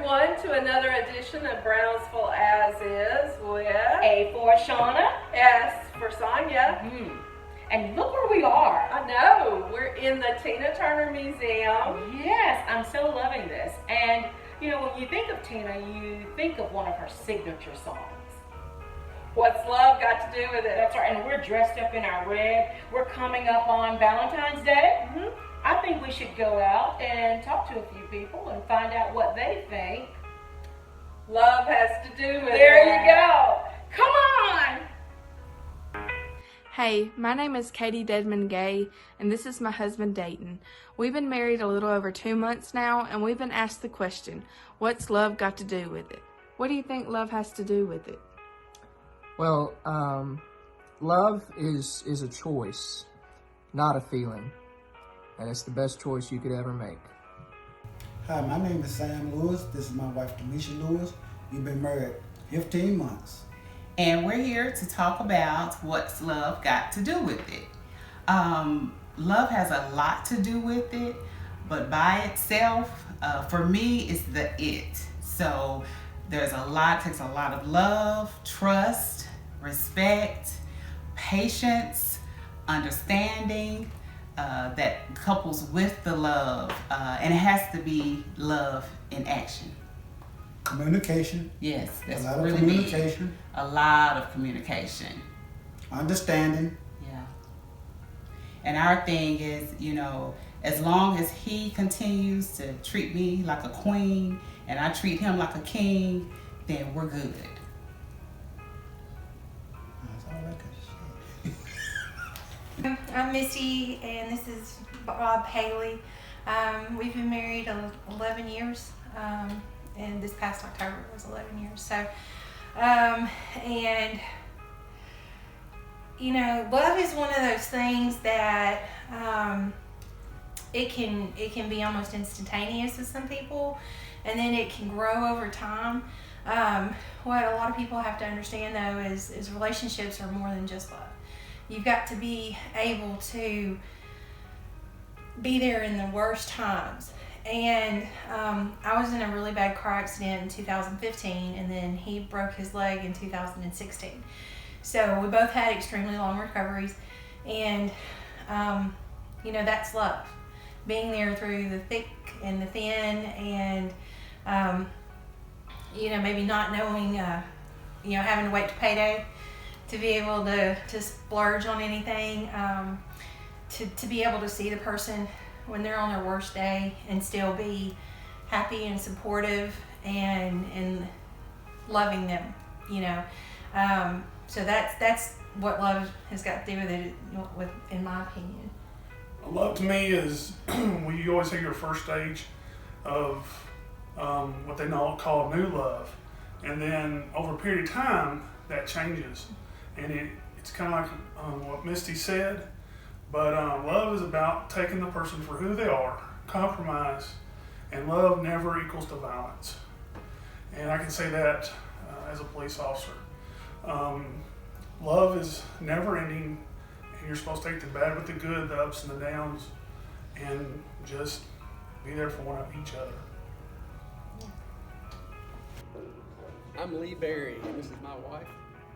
everyone, to another edition of Brownsville As Is with A for Shauna. S for Sonia. And look where we are. I know, we're in the Tina Turner Museum. Yes, I'm so loving this. And you know, when you think of Tina, you think of one of her signature songs. What's love got to do with it? That's right, and we're dressed up in our red. We're coming up on Valentine's Day. I think we should go out and talk to a few people and find out what they think love has to do with it. There you go. Come on. Hey, my name is Katie Dedman Gay, and this is my husband Dayton. We've been married a little over 2 months now, and we've been asked the question, what's love got to do with it? What do you think love has to do with it? Well, love is a choice, not a feeling. And it's the best choice you could ever make. Hi, my name is Sam Lewis. This is my wife, Denisha Lewis. We've been married 15 months. And we're here to talk about what's love got to do with it. Love has a lot to do with it, but by itself, for me, it's the it. So there's a lot, takes a lot of love, trust, respect, patience, understanding, that couples with the love, and it has to be love in action. Communication. Yes, that's a lot really of communication. big. A lot of communication. Understanding. Yeah. And our thing is, you know, as long as he continues to treat me like a queen and I treat him like a king, then we're good. That's all I can say. I'm Missy, and this is Bob Haley. We've been married 11 years, and this past October was 11 years. So, and you know, love is one of those things that it can be almost instantaneous with some people, and then it can grow over time. What a lot of people have to understand though is relationships are more than just love. You've got to be able to be there in the worst times. And I was in a really bad car accident in 2015, and then he broke his leg in 2016. So we both had extremely long recoveries, and you know, that's love. Being there through the thick and the thin, and you know, maybe not knowing, you know, having to wait to payday to be able to splurge on anything, to be able to see the person when they're on their worst day and still be happy and supportive and loving them, you know. So that's what love has got to do with it, in my opinion. Love to me is when you always hear your first stage of what they call new love, and then over a period of time that changes, and it's kind of like what Misty said, but love is about taking the person for who they are, compromise, and love never equals to violence. And I can say that as a police officer. Love is never ending, and you're supposed to take the bad with the good, the ups and the downs, and just be there for each other. I'm Lee Berry, and this is my wife,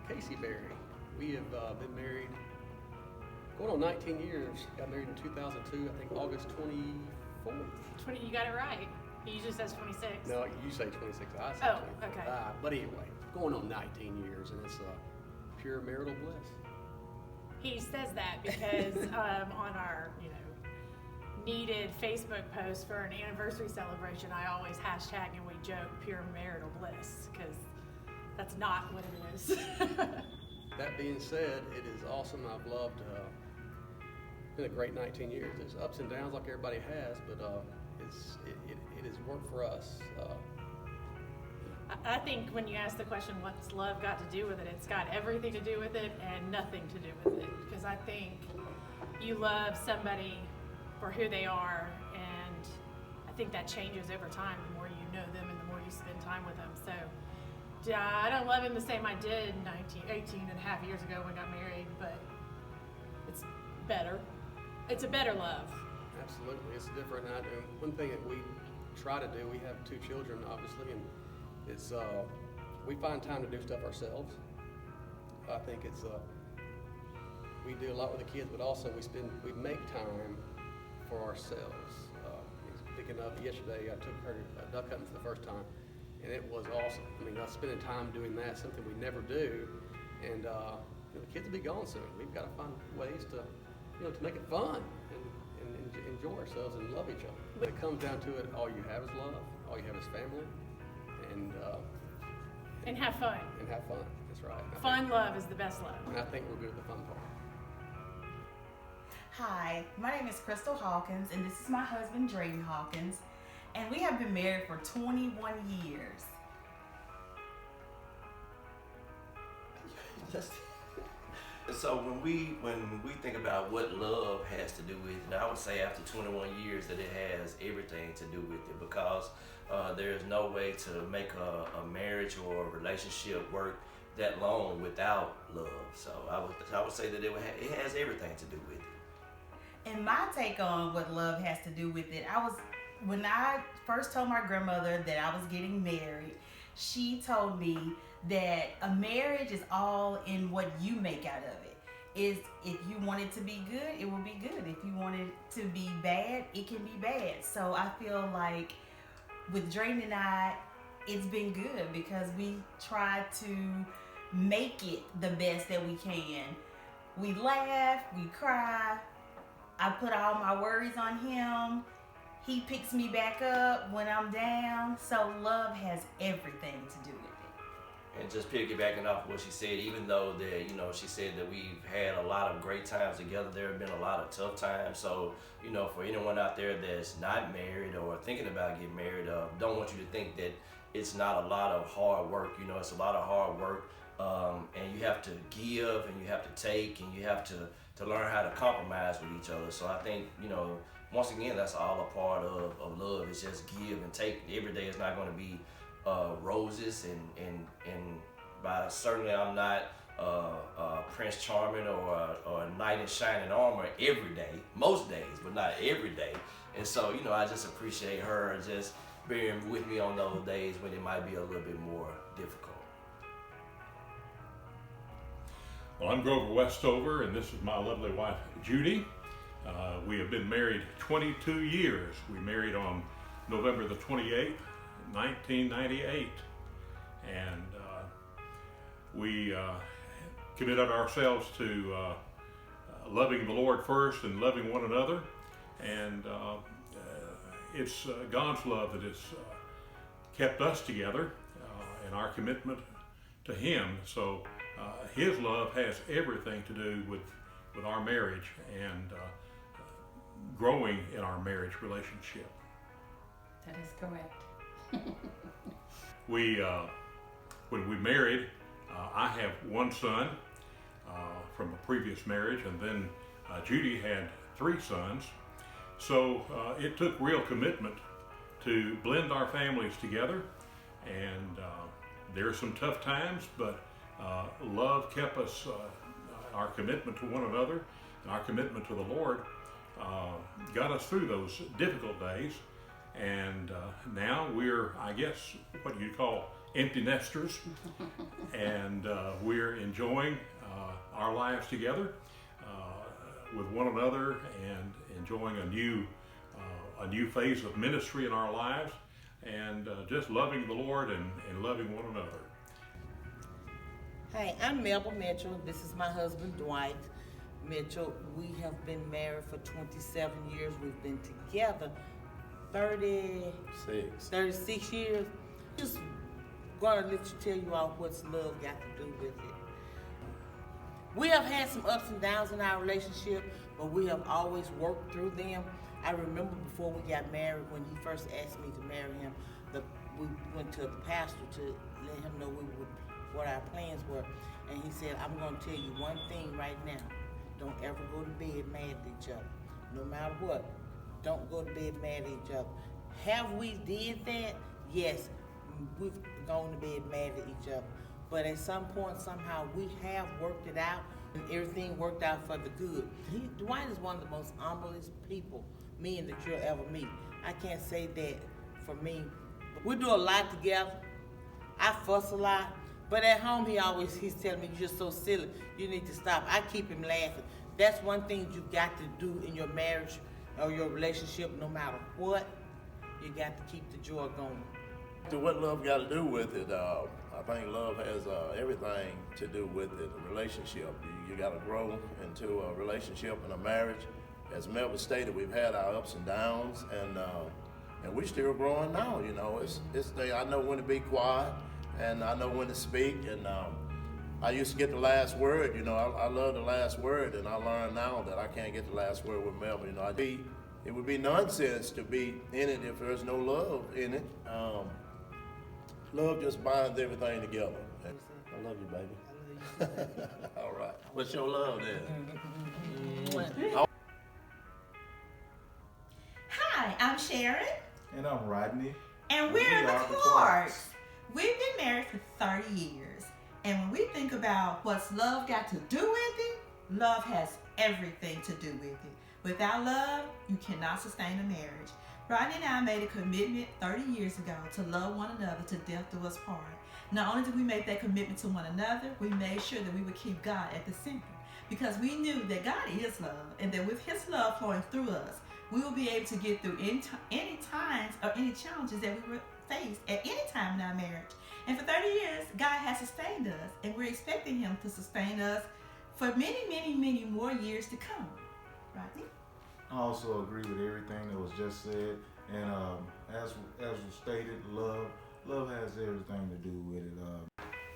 Casey Berry. We have been married going on 19 years. Got married in 2002, I think August 24th. You got it right. He usually says 26. No, you say 26. I say 24. Okay. But anyway, going on 19 years, and it's pure marital bliss. He says that because on our, needed Facebook post for an anniversary celebration, I always hashtag and we joke pure marital bliss, because that's not what it is. That being said, it is awesome. I've loved, been a great 19 years. There's ups and downs like everybody has, but it has worked for us. I think when you ask the question, what's love got to do with it, it's got everything to do with it and nothing to do with it. Because I think you love somebody for who they are, and I think that changes over time the more you know them and the more you spend time with them. So I don't love him the same I did 18 and a half years ago when we got married, but it's better. It's a better love. Absolutely, it's different. One thing that we try to do. We have 2 children, obviously, and it's we find time to do stuff ourselves. I think it's we do a lot with the kids, but also we make time for ourselves. Picking up yesterday, I took her duck hunting for the first time, and it was awesome. I mean, spending time doing that, something we never do, and the kids will be gone soon. We've got to find ways to to make it fun and enjoy ourselves and love each other. But it comes down to it, all you have is love, all you have is family, and have fun. And have fun. That's right. Fun love is the best love. And I think we're good at the fun part. Hi, my name is Crystal Hawkins, and this is my husband, Drayton Hawkins, and we have been married for 21 years. So when we think about what love has to do with it, I would say after 21 years that it has everything to do with it, because there is no way to make a marriage or a relationship work that long without love. So I would say that it has everything to do with it. And my take on what love has to do with it, when I first told my grandmother that I was getting married, she told me that a marriage is all in what you make out of it. If you want it to be good, it will be good. If you want it to be bad, it can be bad. So I feel like with Drayton and I, it's been good because we try to make it the best that we can. We laugh, we cry. I put all my worries on him. He picks me back up when I'm down. So love has everything to do with it. And just piggybacking off what she said, even though that, she said that we've had a lot of great times together, there have been a lot of tough times. So, for anyone out there that's not married or thinking about getting married, don't want you to think that it's not a lot of hard work. It's a lot of hard work. And you have to give and you have to take and you have to learn how to compromise with each other. So I think, once again, that's all a part of love. It's just give and take. Every day is not going to be roses and certainly I'm not Prince Charming or a knight in shining armor every day, most days, but not every day. And so, I just appreciate her just being with me on those days when it might be a little bit more difficult. Well, I'm Grover Westover, and this is my lovely wife, Judy. We have been married 22 years. We married on November the 28th, 1998. And we committed ourselves to loving the Lord first and loving one another. And it's God's love that has kept us together and our commitment to Him. So His love has everything to do with our marriage and growing in our marriage relationship. That is correct. When we married, I have one son from a previous marriage, and then Judy had 3 sons. So it took real commitment to blend our families together, and there are some tough times, but love kept us, our commitment to one another and our commitment to the Lord got us through those difficult days. And now we're, I guess, what you'd call empty nesters, and we're enjoying our lives together with one another and enjoying a new phase of ministry in our lives, and just loving the Lord and loving one another. Hi, I'm Melba Mitchell. This is my husband, Dwight Mitchell. We have been married for 27 years. We've been together 36 years. Just gonna let you tell you all what's love got to do with it. We have had some ups and downs in our relationship, but we have always worked through them. I remember before we got married, when he first asked me to marry him, we went to the pastor to let him know what our plans were. And he said, I'm going to tell you one thing right now. Don't ever go to bed mad at each other. No matter what, don't go to bed mad at each other. Have we did that? Yes, we've gone to bed mad at each other. But at some point, somehow, we have worked it out, and everything worked out for the good. Dwight is one of the most humblest people, men, that you'll ever meet. I can't say that for me. We do a lot together. I fuss a lot, but at home he's telling me, you're just so silly. You need to stop. I keep him laughing. That's one thing you got to do in your marriage or your relationship, no matter what. You got to keep the joy going. What love got to do with it? I think love has everything to do with it. A relationship. You got to grow into a relationship and a marriage. As Melvin stated, we've had our ups and downs, and we're still growing now. You know, I know when to be quiet, and I know when to speak, and I used to get the last word. You know, I love the last word, and I learned now that I can't get the last word with Melvin. You know, it would be nonsense to be in it if there's no love in it. Love just binds everything together. I love you, baby. All right. What's your love then? Hi, I'm Sharon. And I'm Rodney. And we're the Clarks. We've been married for 30 years. And when we think about what's love got to do with it, love has everything to do with it. Without love, you cannot sustain a marriage. Rodney and I made a commitment 30 years ago to love one another to death do us part. Not only did we make that commitment to one another, we made sure that we would keep God at the center. Because we knew that God is love, and that with His love flowing through us, we will be able to get through any times or any challenges that we were faced at any time in our marriage. And for 30 years, God has sustained us, and we're expecting Him to sustain us for many, many, many more years to come. Rodney? I also agree with everything that was just said, and as was stated, love has everything to do with it.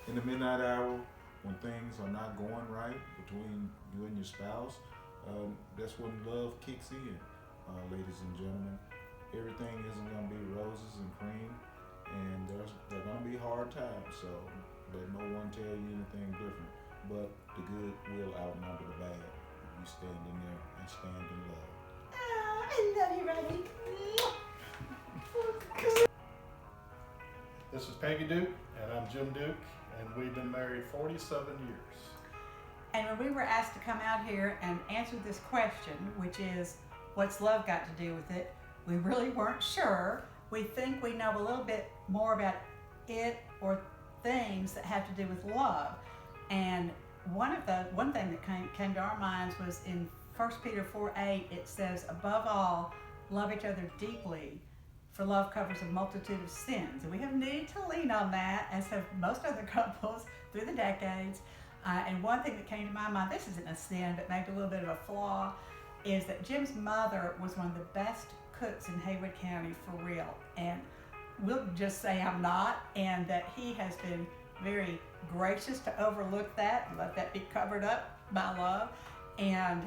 In the midnight hour, when things are not going right between you and your spouse, that's when love kicks in, ladies and gentlemen. Everything isn't going to be roses and cream, and there are going to be hard times, so let no one tell you anything different. But the good will outnumber the bad. You stand in there and stand in love. I love you, Rodney. This is Peggy Duke, and I'm Jim Duke, and we've been married 47 years. And when we were asked to come out here and answer this question, which is, what's love got to do with it? We really weren't sure. We think we know a little bit more about it or things that have to do with love. And one thing that came to our minds was in 1 Peter 4:8, it says, above all, love each other deeply, for love covers a multitude of sins. And we have needed to lean on that, as have most other couples through the decades. And one thing that came to my mind, this isn't a sin, but maybe a little bit of a flaw, is that Jim's mother was one of the best cooks in Haywood County, for real. And we'll just say I'm not, and that he has been very gracious to overlook that and let that be covered up by love. And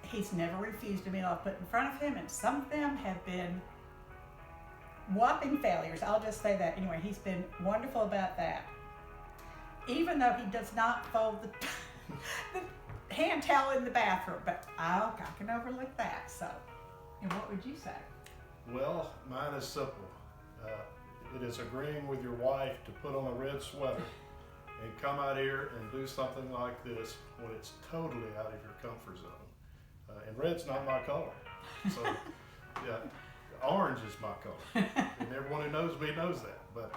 he's never refused a meal I've put in front of him, and some of them have been whopping failures. I'll just say that. Anyway, he's been wonderful about that. Even though he does not fold the hand towel in the bathroom, but I can overlook that. So, and what would you say? Well, mine is simple. It is agreeing with your wife to put on a red sweater and come out here and do something like this when it's totally out of your comfort zone. And red's not my color. So, yeah, orange is my color. And everyone who knows me knows that. But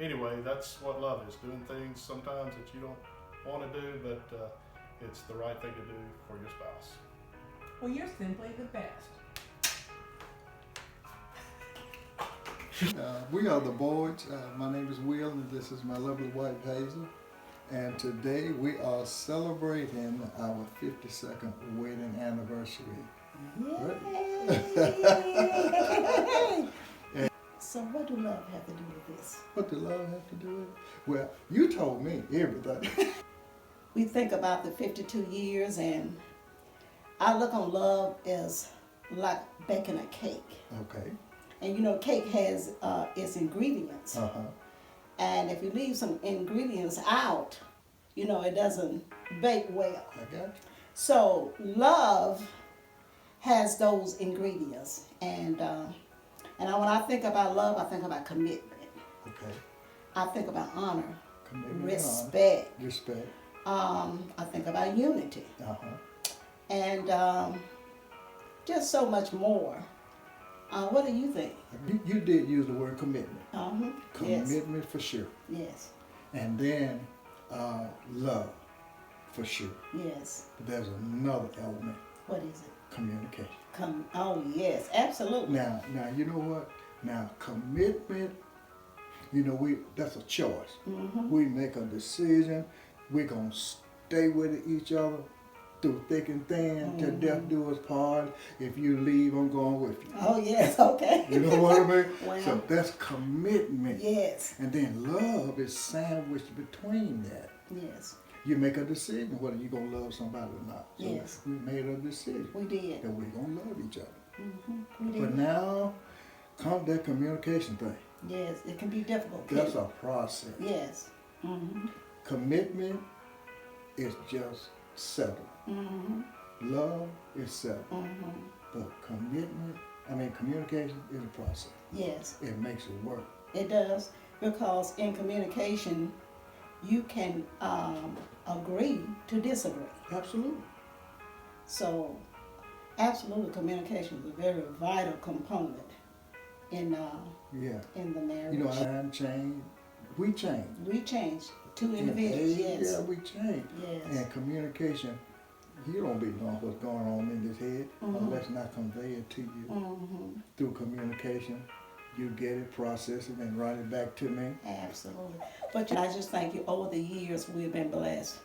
anyway, that's what love is, doing things sometimes that you don't want to do, but it's the right thing to do for your spouse. Well, you're simply the best. We are the Boards. My name is Will, and this is my lovely wife, Hazel. And today we are celebrating our 52nd wedding anniversary. So what do love have to do with this? What do love have to do with it? Well, you told me everything. We think about the 52 years, and I look on love as like baking a cake. Okay. And you know, cake has its ingredients. Uh-huh. And if you leave some ingredients out, you know, it doesn't bake well. I got you. So love has those ingredients. And when I think about love, I think about commitment. Okay. I think about honor, Commitment, respect. honor, respect. I think about unity. Uh-huh. And just so much more. What do you think? You did use the word commitment. Yes. Commitment for sure. Yes. And then love for sure. Yes. But there's another element. What is it? Communication. Oh yes, absolutely. Now you know what? Now commitment, that's a choice. We make a decision. We're gonna stay with each other through thick and thin till death do us part. If you leave, I'm going with you. Oh yes, okay. You know what I mean? Well, So that's commitment. Yes. And then love is sandwiched between that. Yes. You make a decision whether you're going to love somebody or not. So Yes. we made a decision. We did. That we're going to love each other. We did. But now comes that communication thing. Yes, it can be difficult. That's a process. Yes. Commitment is just settled. Love is settled. But communication is a process. Yes. It makes it work. It does, because in communication, you can agree to disagree. Absolutely. So, absolutely, communication is a very vital component in the marriage. Time change. We change. We change. Two individuals. Yes. Yeah, we change. Yes. And communication, you don't be knowing what's going on in this head unless not conveyed to you through communication. You get it, process it, and write it back to me. Absolutely. But I just think over the years we've been blessed.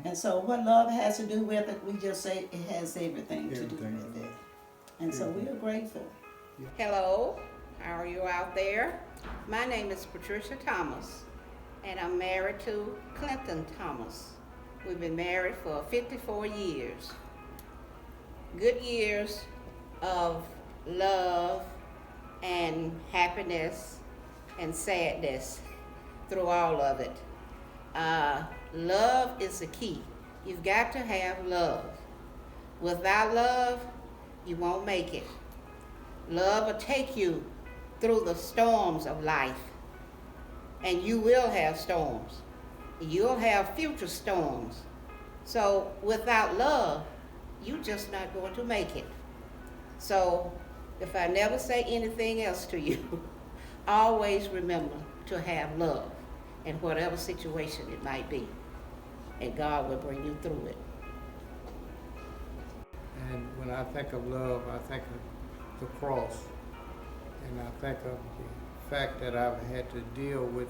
And so what love has to do with it, we just say it has everything to do with it. And so we are grateful. Hello, how are you out there? My name is Patricia Thomas, and I'm married to Clinton Thomas. We've been married for 54 years. Good years of love and happiness and sadness through all of it. Love is the key. You've got to have love. Without love, you won't make it. Love will take you through the storms of life. And you will have storms. You'll have future storms. So without love, you're just not going to make it. So if I never say anything else to you, always remember to have love in whatever situation it might be. And God will bring you through it. And when I think of love, I think of the cross. And I think of the fact that I've had to deal with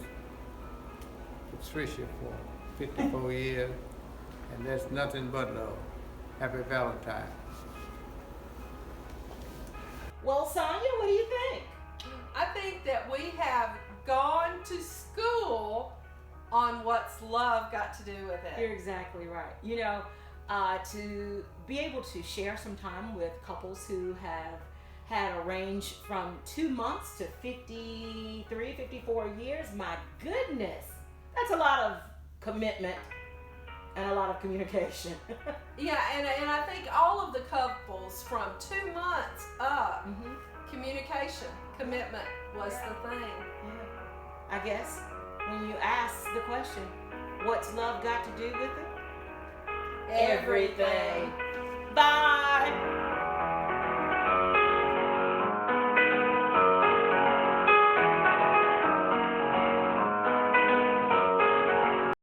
Patricia for 54 years. And that's nothing but love. Happy Valentine. Well, Sonia, what do you think? I think that we have gone to school on what's love got to do with it. You're exactly right. To be able to share some time with couples who have had a range from 2 months to 53, 54 years, my goodness, that's a lot of commitment and a lot of communication. Yeah, and I think all of the couples from 2 months up, communication, commitment was the thing. I guess when you ask the question, what's love got to do with it? Everything. Bye.